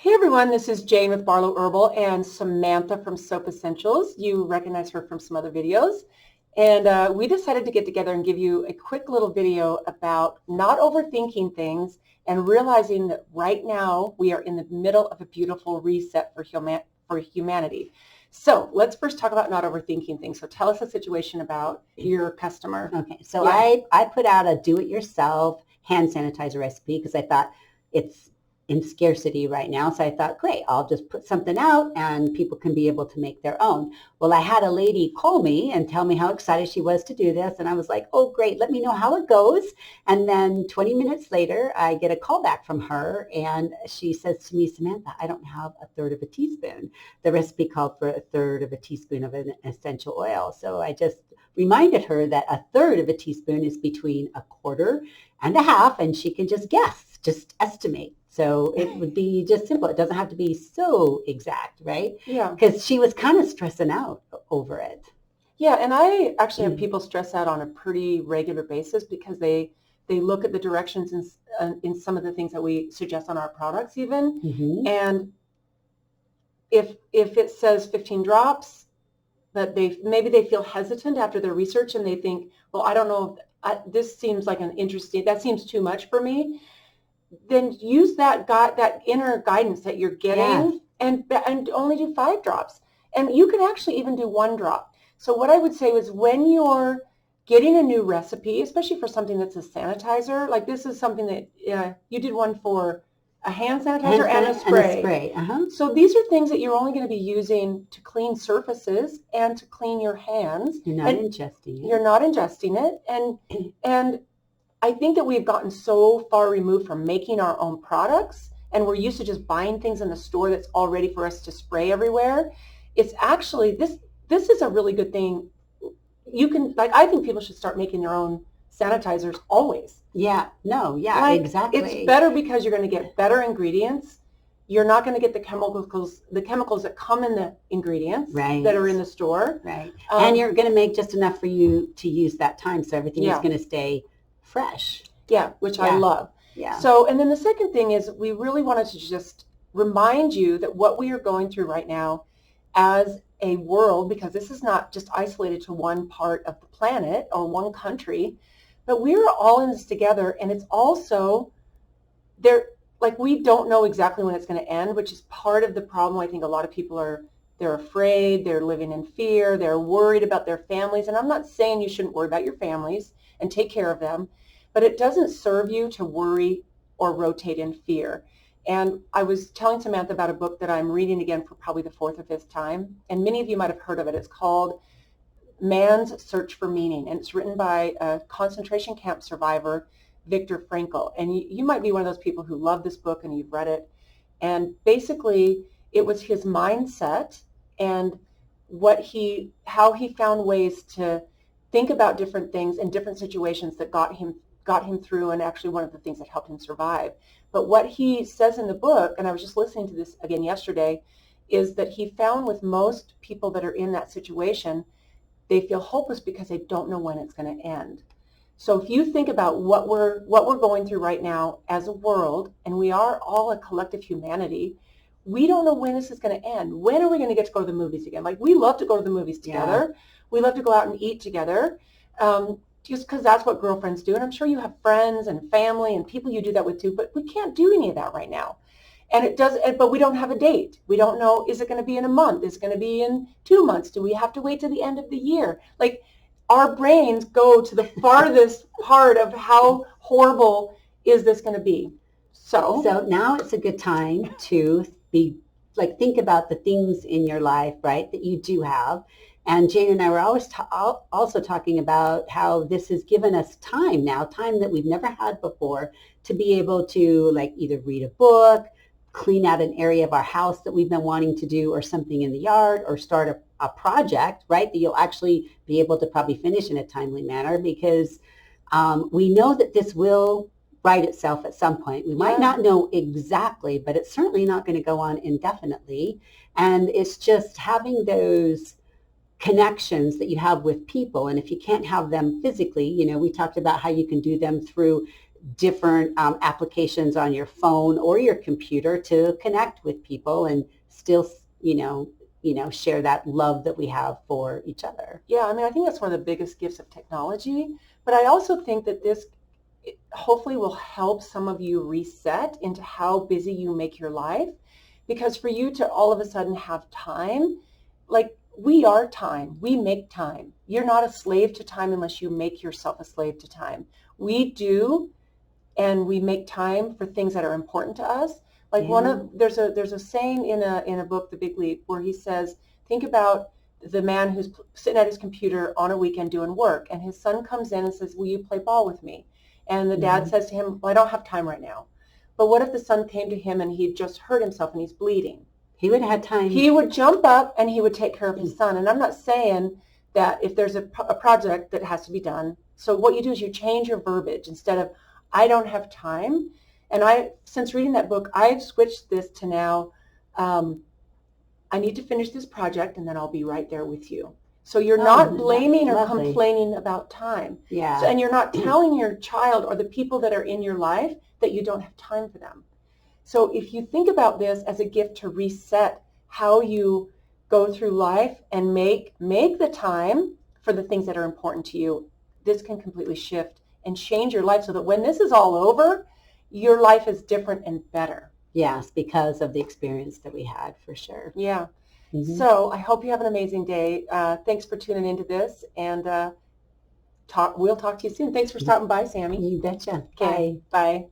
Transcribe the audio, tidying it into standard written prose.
Hey everyone, this is Jane with Barlow Herbal and Samantha from Soap Essentials. You recognize her from some other videos. And we decided to get together and give you a quick little video about not overthinking things and realizing that right now we are in the middle of a beautiful reset for humanity. So let's first talk about not overthinking things. So tell us a situation about your customer. Okay, so I put out a do-it-yourself hand sanitizer recipe because I thought it's in scarcity right now. So I thought, great, I'll just put something out and people can be able to make their own. Well, I had a lady call me and tell me how excited she was to do this. And I was like, oh, great, let me know how it goes. And then 20 minutes later, I get a call back from her and she says to me, Samantha, I don't have a third of a teaspoon. The recipe called for a third of a teaspoon of an essential oil. So I just reminded her that a third of a teaspoon is between a quarter and a half, and she can just guess, just estimate. So it would be just simple. It doesn't have to be so exact, right? Yeah. Because she was kind of stressing out over it. Yeah, and I actually have people stress out on a pretty regular basis because they look at the directions in some of the things that we suggest on our products even. Mm-hmm. And if it says 15 drops, that maybe they feel hesitant after their research and they think, well, I don't know, this seems like that seems too much for me. Then use that inner guidance that you're getting and only do 5 drops. And you can actually even do 1 drop. So what I would say is when you're getting a new recipe, especially for something that's a sanitizer, like this is something that you did one for a hand sanitizer and a spray. Uh-huh. So these are things that you're only going to be using to clean surfaces and to clean your hands. You're not ingesting it. You're not ingesting it. And I think that we've gotten so far removed from making our own products and we're used to just buying things in the store that's all ready for us to spray everywhere. It's actually, this is a really good thing. You can, I think people should start making their own sanitizers always. Exactly. It's better because you're going to get better ingredients. You're not going to get the chemicals that come in the ingredients that are in the store. Right. And you're going to make just enough for you to use that time. So everything is going to stay fresh. Yeah, which I love. Yeah. So, and then the second thing is we really wanted to just remind you that what we are going through right now as a world, because this is not just isolated to one part of the planet or one country, but we're all in this together, and it's also there, like we don't know exactly when it's going to end, which is part of the problem. I think a lot of people they're afraid, they're living in fear, they're worried about their families, and I'm not saying you shouldn't worry about your families and take care of them, but it doesn't serve you to worry or rotate in fear. And I was telling Samantha about a book that I'm reading again for probably the 4th or 5th time, and many of you might have heard of it. It's called Man's Search for Meaning, and it's written by a concentration camp survivor, Viktor Frankl. And you might be one of those people who love this book and you've read it. And basically, it was his mindset and how he found ways to think about different things and different situations that got him through, and actually one of the things that helped him survive. But what he says in the book, and I was just listening to this again yesterday, is that he found with most people that are in that situation, they feel hopeless because they don't know when it's going to end. So if you think about what we're going through right now as a world, and we are all a collective humanity, we don't know when this is going to end. When are we going to get to go to the movies again? Like, we love to go to the movies together. Yeah. We love to go out and eat together, just because that's what girlfriends do. And I'm sure you have friends and family and people you do that with too, but we can't do any of that right now. And but we don't have a date. We don't know, is it going to be in a month? Is it going to be in 2 months? Do we have to wait to the end of the year? Like, our brains go to the farthest part of how horrible is this going to be. So now it's a good time to think about the things in your life, right, that you do have. And Jane and I were always also talking about how this has given us time that we've never had before, to be able to either read a book, clean out an area of our house that we've been wanting to do, or something in the yard, or start a project, right, that you'll actually be able to probably finish in a timely manner, because we know that this will right itself at some point. We might not know exactly, but it's certainly not going to go on indefinitely. And it's just having those connections that you have with people. And if you can't have them physically, we talked about how you can do them through different applications on your phone or your computer to connect with people and still, share that love that we have for each other. Yeah, I mean, I think that's one of the biggest gifts of technology, but I also think that this hopefully will help some of you reset into how busy you make your life, because for you to all of a sudden have time, like we are time, we make time. You're not a slave to time unless you make yourself a slave to time. We do, and we make time for things that are important to us. Like there's a saying in a book, The Big Leap, where he says, think about the man who's sitting at his computer on a weekend doing work, and his son comes in and says, will you play ball with me? And the dad says to him, well, I don't have time right now. But what if the son came to him and he'd just hurt himself and he's bleeding? He would have had time. He would jump up and he would take care of his son. And I'm not saying that if there's a project that has to be done. So what you do is you change your verbiage. Instead of, I don't have time. And since reading that book, I've switched this to now, I need to finish this project and then I'll be right there with you. So you're not blaming or complaining about time. Yeah. And you're not telling your child or the people that are in your life that you don't have time for them. So if you think about this as a gift to reset how you go through life and make the time for the things that are important to you, this can completely shift and change your life so that when this is all over, your life is different and better. Yes, because of the experience that we had, for sure. Yeah. So I hope you have an amazing day. Thanks for tuning into this, and we'll talk to you soon. Thanks for stopping by, Sammy. You betcha. Okay. Bye.